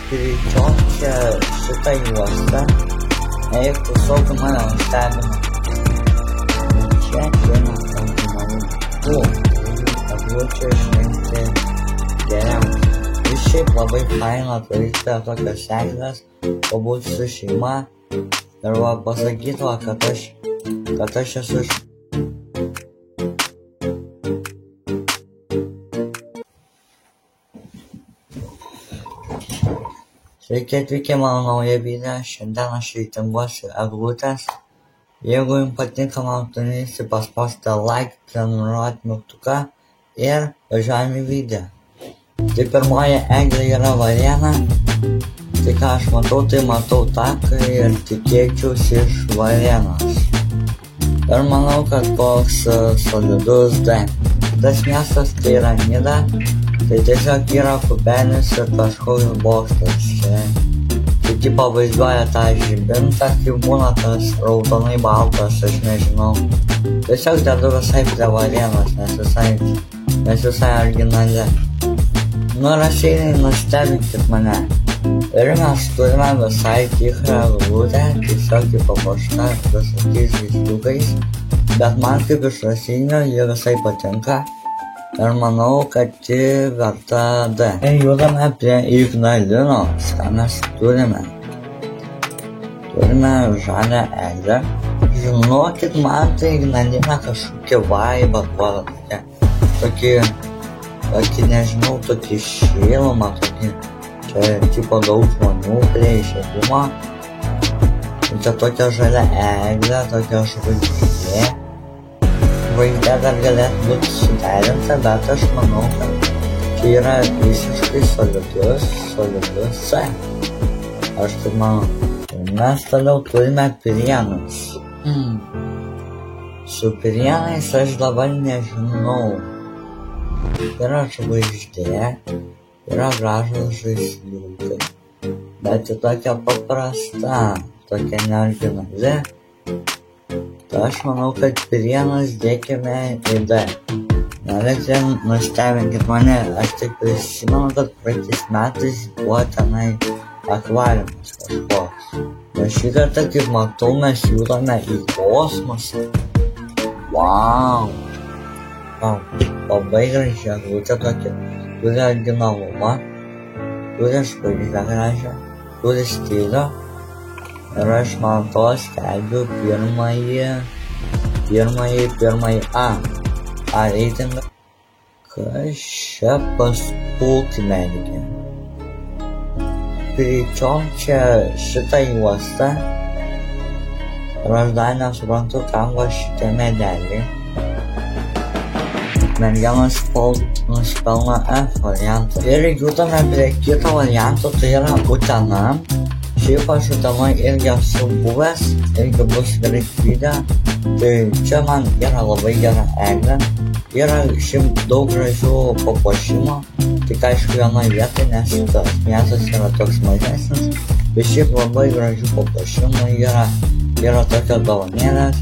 Greičiau čia šitą juostą, eik tiesiog mane nustebino. Čia ateina originalų. Eglučių išrinkti geriausia. Ir šiaip labai faina turėti tokias eglės, pabūti su šeima ir va pasakyti, kad aš esu Sveiki atvykę mano naują video, šiandien aš reitinguosiu eglutės. Jeigu jums patinka mano turinys, paspauskite like, prenumeruoti mygtuką ir važiuojame į video. Tai pirmoji eglė yra varėna, tai ką aš matau, tai matau taką ir tikėčiausi iš varėnos. Ir manau, kad koks solidus D. Tas miestas tai yra Nida. Tai tiesiog yra kubelis ir kažkoks bokštas. Tai tipo vaizduoja tą žibintą, kaip būna tas raudonai baltas, aš nežinau. Tiesiog dedu visai prie varėnos, nes visai originali. Nu rašyniai, nustebinkit mane. Ir mes turime visai tikrą eglutę, tiesiog kaip papuošta visokiais žaisliukais. Bet man kaip iš rašinio ji visai patinka. Ir manau, kad ji verta D. Ir judame prie Ignalinos, ką mes turime. Turime žalią eglę. Žinokit, man tai Ignalina kažkokia vaiba duoda. Tokį nežinau, tokį šilumą, čia tipo daug žmonių prie išėjimo. Čia tokia žalia eglė, tokia žvaigždė. Vaizde dar galėtų būti suderinta, bet aš manau, kad čia yra visiškai solidus C. Aš taip manau. Mes toliau turime Prienus. Su Prienais aš dabar nežinau. Yra žvaigždė, yra gražus žaisliukai. Bet ji tokia paprasta, tokia neoriginali. Tai aš manau, kad Prienus dėkime į D. Norite nustebinkit mane, aš tik prisimenu, kad praeitais metais buvo tenai akvariumas kažkoks. Ir šį kartą, kaip matau, mes judame į kosmosą. Vau! Labai graži eglutė tokia. Turi originalumą, turi žvaigždę gražią, turi stilių. Ir aš man to skelbiu pirmąjį A reitingą. Kas čia paspulkime reikia? Greičiau čia šitą juostą. Ir aš dar nesuprantu, kam va šitie medeliai. Merginos nusipelno F variantą. Ir judame prie kito varianto, tai yra Utena. Šiaip aš Utenoj irgi esu buvęs, irgi bus greit video. Tai čia man yra labai gera eglė. Yra šiaip daug gražių papuošimų. Tik aišku vienoje vietoje, nes tas miestas yra toks mažesnis. Bet šiaip labai gražių papuošimų yra tokio dovanėlės.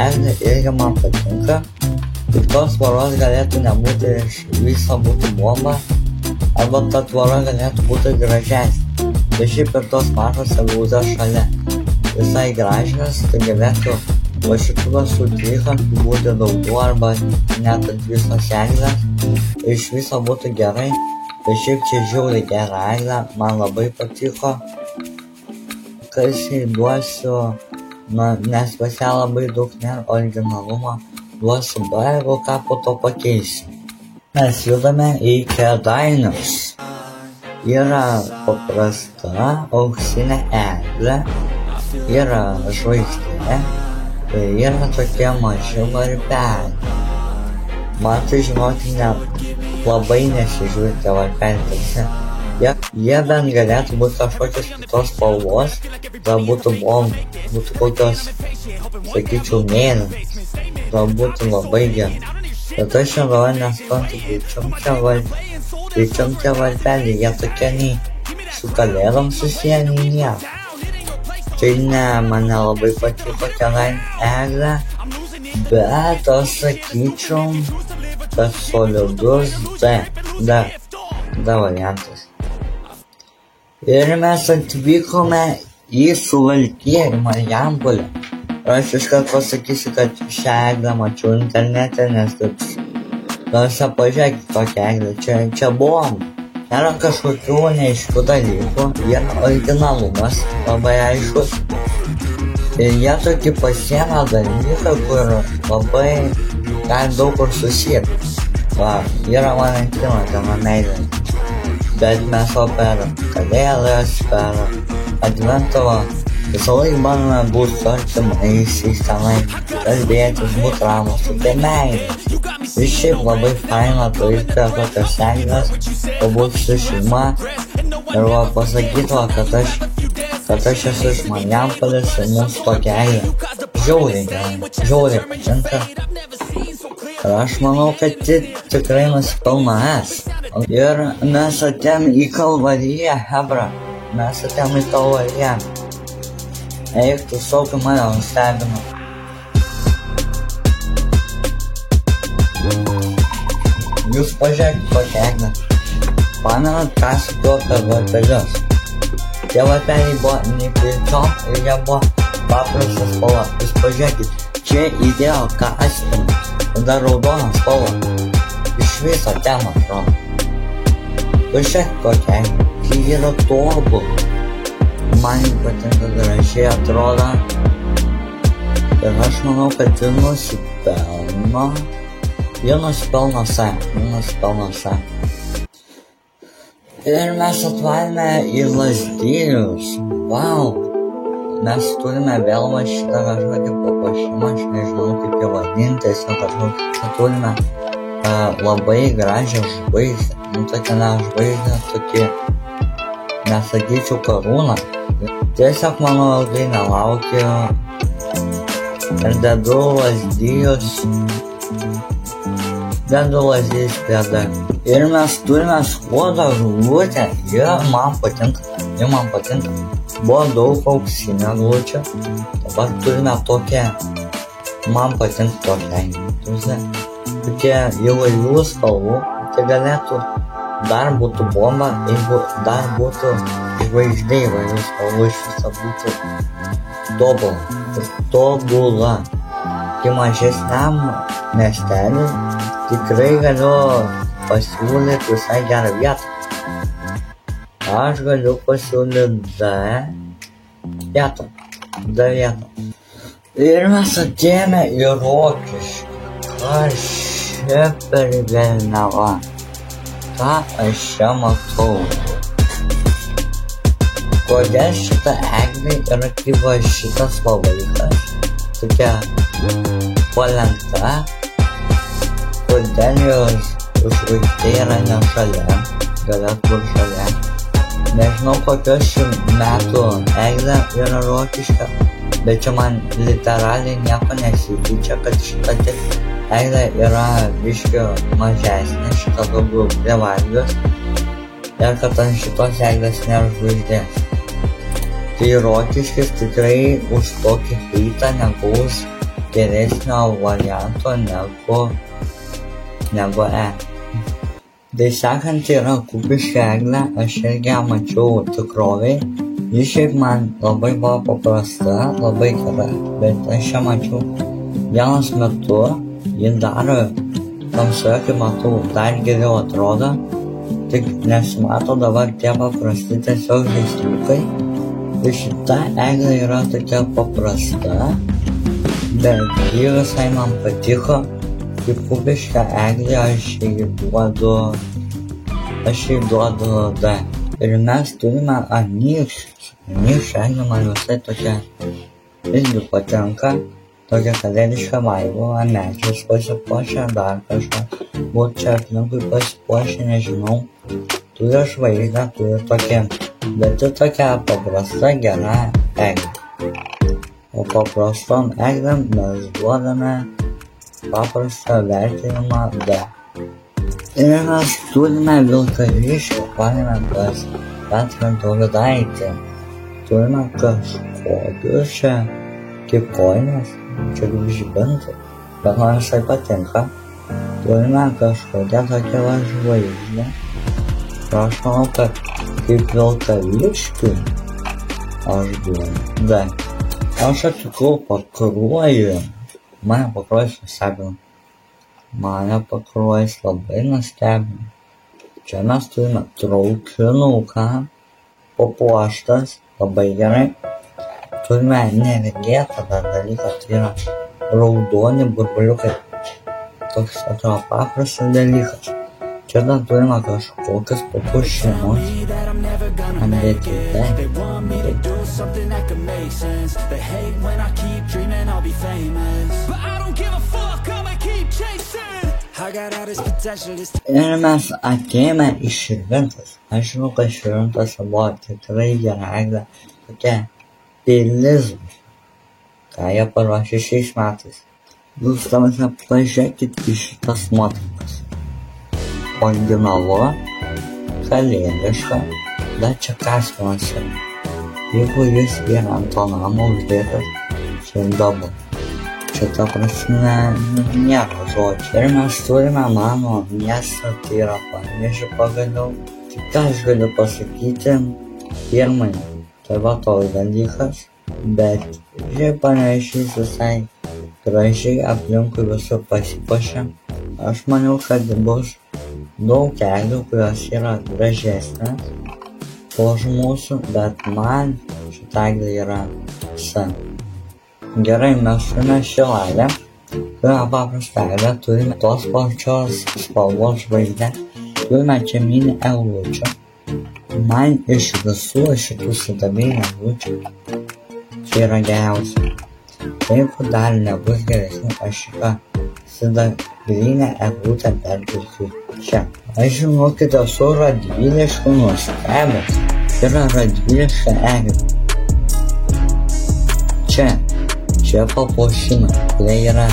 Eglė irgi man patinka. Tik tos tvoros galėtų nebūti, iš viso būtų bomba. Arba ta tvora galėtų būti gražesnė. Bet šiaip ir tos mažos eglutės šalia visai gražios, tai galėtų va šitų sutrikampių būti daugiau arba net ant visos eglės. Iš viso būtų gerai, bet šiaip čia žiauriai gera eglė, man labai patiko. Kas duosiu, nes pas ją labai daug nėra originalumo, duosiu B, jeigu ką po to pakeisiu. Mes judame į Kėdainius. Yra paprasta auksinė eglė, yra žvaigždė ir yra tokie maži varpeliai. Man tai žinoti labai nesižiūrite varpeliuose. Jie bent galėtų būti kažkokios kitos spalvos, gal būtų bomba, būtų kokios, sakyčiau, mėlynos, gal būtų labai gerai. Bet aš dabar nesuprantu, kai čia varpeliai, jie tokie nei su kalėdom susiję, nei nieko. Tai ne, mane labai patiko Kėdainių eglė, bet aš sakyčiau, kad solidus D variantas. Ir mes atvykome į Suvalkiją, į Marijampolę. Ir aš iškart pasakysiu, kad šią eglę mačiau internete, nes taip tarsi pažiūrėkit tokią eglę. Čia buvom. Nėra kažkokių neaiškių dalykų. Yra originalumas labai aiškus. Ir jie tokį pasiėmė dalyką, kur labai gali daug kur susijęti. Va, yra Valentino diena meilė. Bet mes va per Kalėdas, per Adventą visą laiką bandome būti su artimaisiais tenai, kalbėtis, būt ramūs, tai meilės. Ir šiaip labai faina turėti tokias eglės, pabūt su šeima ir va pasakyti, va, kad aš esu iš Marijampolės ir mūsų tokia eglė. Žiauriai patinka. Ir aš manau, kad tikrai nusipelno es. Ir mes atėjom į Kalvariją, hebra. Mes atėjom į Kalvariją. Eik, tu saukai mane nustebino. Jūs pažiūrėkit kokią eglę. Pamenat, ką sakiau apie varpelius. Tie varpeliai buvo nepilčiom ir jie buvo paprastas spalva. Jūs pažiūrėkit, čia įdėjo kaspiną. Dar raudoną spalvą. Iš viso temą atrodo. Pažiūrėk kokia, kai yra tobul. Man patinka gražiai atrodo. Ir aš manau, kad ji nusipelno. Ji nusipelno se. Ir mes atvarėme į Lazdijus. Wow. Mes turime vėl šitą kažkokį papuošimą, aš nežinau kaip jį vadinti, tiesiog kažkokį, čia turime labai gražią žvaigždę. Tokia ne žvaigždė, tokia, nesakyčiau karūną. Tiesiog mano ilgai nelaukiu ir dedu Lazdijus prie D. Ir mes turime skuodą žulutę, ji man patinka. Buvo daug auksinio eglučių, dabar turime tokią, man patinka tokią, tokie įvairių spalvų, tai galėtų dar būtų bomba, jeigu dar būtų žvaigždė įvairių spalvų, iš viso būtų tobula. Kai mažesniam miesteliui tikrai galiu pasiūlyti visai gerą vietą. Aš galiu pasiūlyti D vietą. Ir mes atėjome į Rokiškį. Kas čia per velniava? Ką aš čia matau? Kodėl šita eglė yra kaip šitas pavaikas? Tokia palenkta. Kodėl jos žvaigždė yra ne šalia? Galėtų būti šalia. Nežinau kokios šių metų eglė yra Rokiškio, bet čia man literaliai nieko nesikeičia, kad šita tik eglė yra biškio mažesnė, šita daugiau prie valgios ir kad ant šitos eglės nėra žvaigždės. Tai Rokiškis tikrai už tokį heitą negaus geresnio varianto negu E. Tai sekant yra Kupiškio eglė, aš irgi ją mačiau tikroviai. Ji šiaip man labai buvo paprasta, labai gera, bet aš ją mačiau vienas metu, ji dar tamsoje, kaip matau, dar geriau atrodo, tik nesimato dabar tie paprasti tiesiog žaisliukai. Tai šita eglė yra tokia paprasta, bet ji visai man patiko. Kaip Kupiškio eglė aš jai duodu D. Ir mes turime anykščius. Anykščių eglė man visai tokia irgi patinka. Tokia kalėdiška vaibo, medžius pasipuošę, dar kažką. Būt čia aplinkui pasipuošę, nežinau. Turi žvaigždę, turi tokia. Bet tai tokia paprasta gera eglė. O paprastom eglėm mes duodame paprastą vertinimą D. Ir mes turime Vilkaviškį, paėmė pas Petrą Dovydaitį. Turime kažkokius čia kaip kojines, čia kaip žibintai, bet man visai patinka. Turime kažkokią tokią žvaigždę. Ir aš manau, kad kaip Vilkaviškiui aš duodu, bet aš atvykau Pakruojį, mane Pakruojis nustebino. Mane Pakruojis labai nustebino. Čia mes turime traukinuką, papuoštas, labai gerai. Turime neregėtą dar dalyką, tai yra raudoni burbuliukai. Toks atrodo paprastas dalykas. Čia dar turime kažkokius papuošimus. Andėti tai. Ir mes atėjome iš Širvintos. Aš žinau, kad Širvintos buvo tikrai gera eglė. Tokia pilis. Ką jie paruošė šiais metais. Jūs tamate pažiūrėkit į šitas nuotraukas. Originalu, kalėdiška, bet čia kaspinas yra. Jeigu jis yra ant to namo uždėtas, čia dabar. Čia ta prasme nėra žodžių. Ir mes turime mano miestą, tai yra Panevėžį pagaliau. Tik ką aš galiu pasakyti, pirmai, tai va toks dalykas, bet šiaip Panevėžys visai gražiai aplinkui visur pasipuošia. Aš maniau, kad bus daug kelių, kurios yra gražesnės už mūsų, bet man šitą eglę yra visa. Gerai, mes turime Šilalę, turime paprastą eglę, turime tos pačios spalvos žvaigždę, turime čia mini eglučių. Man iš visų šitų sidabrinių eglučių čia yra geriausia. Jeigu dar nebus geresnių, aš šitą sidabrinę eglutę perpirksiu čia. Aš žinokit, esu radviliškai nustebęs. Yra radviliška eglė. Čia papuošimai, kurie yra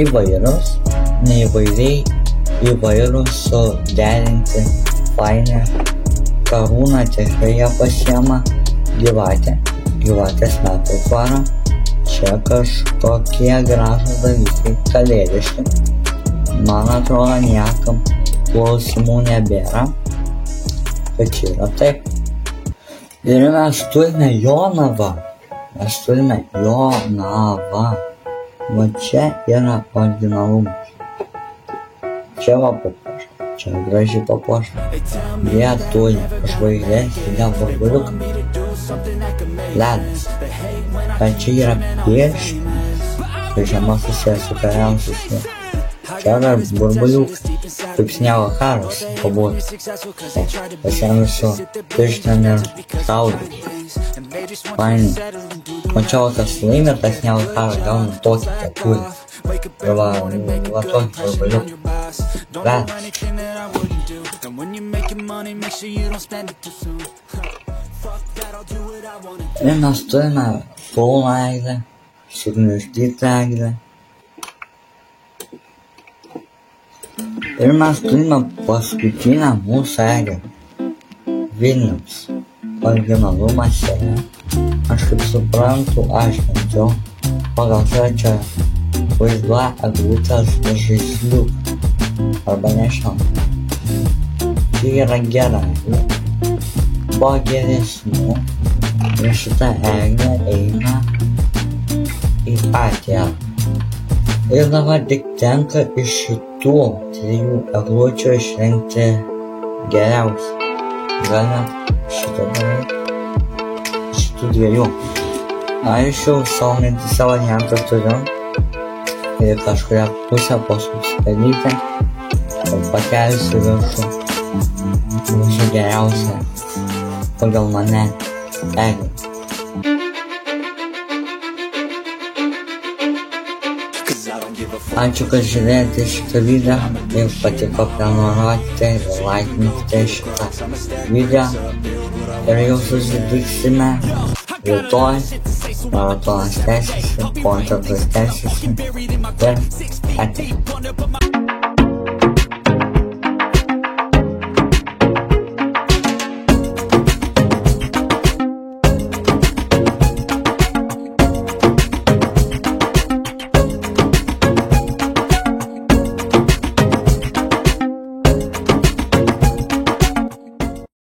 įvairūs, neįvairiai įvairūs suderinti fainę. Karūną tikrai jie pasiema, gyvatės metų tvarą. Čia kažkokie gražūs dalykai, kalėdiški. Man atrodo, niekam klausimų nebėra, bet čia yra taip. Ir mes turime Jonavą. Mes turime Jonavą. Va čia yra originalumas. Čia va papuošta. Čia gražiai papuošta. Jie turi žvaigždės, jie burbuliukai. Ledas. Bet čia yra pieškinis. Tai žema susijęs su kariausiais. Čia yra burbuliukai. Kaip sniego karas pabūti. Pasiėmiau su pirštin ir saudai. Fainai. O čia kas laimė tą sniego karą, gauna tokį kepurį. Ir va tokį burbuliuką. Ledas. Ir mes turime Kauno eglę, sugniuždytą eglę. Ir mes turime paskutinę mūsų eglę. Vilniaus. Originalumas yra. Aš kaip suprantu, aš bandžiau. Pagal tai čia vaizduoja eglutės žaisliuką. Arba nežinau. Čia yra gera eglė. Po geresnių. Ir šitą eglę eina į patį. Ir dabar tik tenka iš šitų trijų eglučių išrinkti geriausią. Gal net šitą daryti. Šitų dviejų. Aš jau savo mintyse variantą turiu. Ir kažkuria pusę paskubstelyti. Ir pakelsiu viršų. Mūsų geriausia. Pagal mane eglė. Ačiū, kad žiūrėjote šitą video. Jeigu patiko, prenumeruokite ir laikinkite šitą video. Ir jau susitiksime rytoj. Maratonas tęsiasi, koncertas tęsiasi. Ir ate.